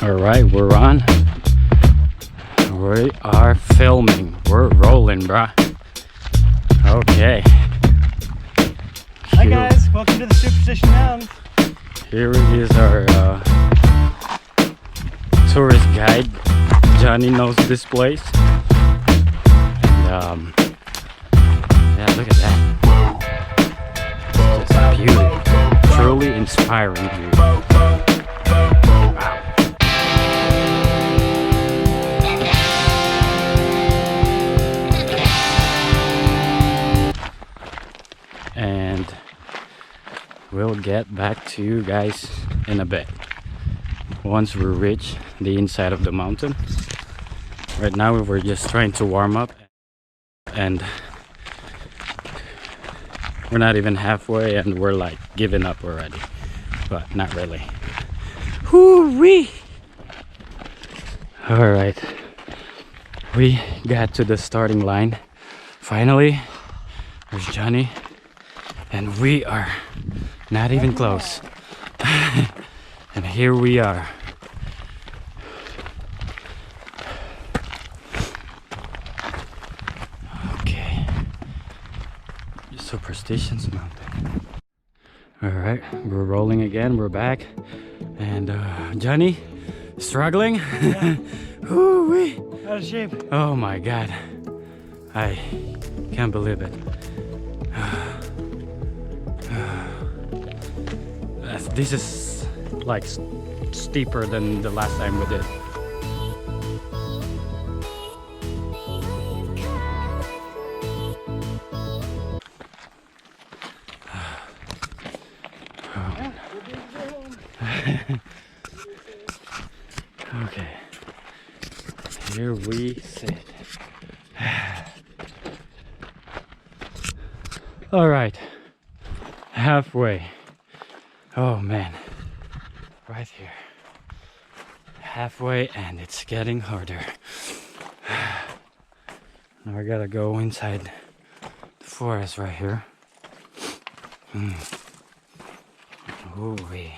Alright, we're on. We are filming. We're rolling, bruh. Okay. Hi guys, welcome to the Superstition Mountains. Here is our tourist guide. Johnny knows this place. And yeah, look at that. Just beauty. Truly inspiring view. And we'll get back to you guys in a bit once we reach the inside of the mountain. Right now we're just trying to warm up and we're not even halfway and we're like giving up already, but not really. Hoo-wee! All right, we got to the starting line finally. There's Johnny. And we are not even close. And here we are. Okay. Superstition Mountains. Alright, we're rolling again. We're back. And Johnny, struggling? Yeah. Woo-wee. Out of shape. Oh my god. I can't believe it. This is like steeper than the last time we did. Okay, here we sit. All right, halfway. Oh man, right here, halfway, and it's getting harder. Now I gotta go inside the forest right here. Ooh wee.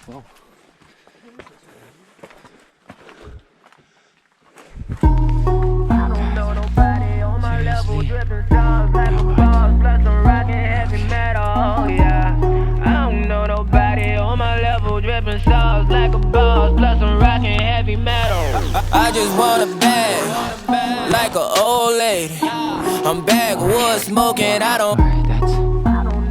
Whoa. I just want a bag, like an old lady. I'm backwoods smoking, I don't. Alright, that's part one.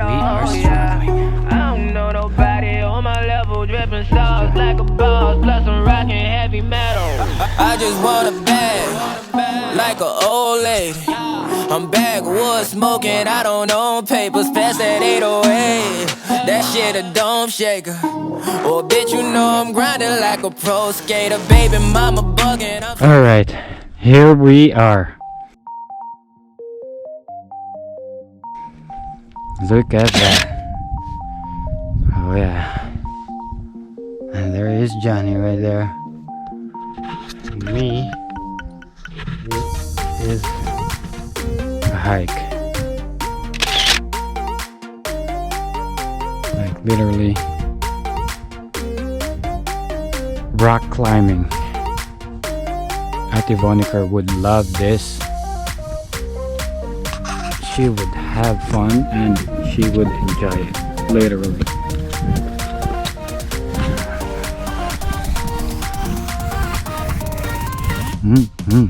We are struggling. I don't know nobody on my level, dripping sauce like a boss, plus I'm rocking heavy metal. I just want a bag, like an old lady. I'm backwoods smoking, I don't own papers, pass that 808. That shit a dome shaker. Oh bitch, you know I'm grinding like a pro skater. Baby mama bugging. Alright, here we are. Look at that. Oh yeah. And there is Johnny right there. Me. This is a hike. Like literally rock climbing. Ate Vonica would love this. She would have fun and she would enjoy it, literally. Mm-hmm.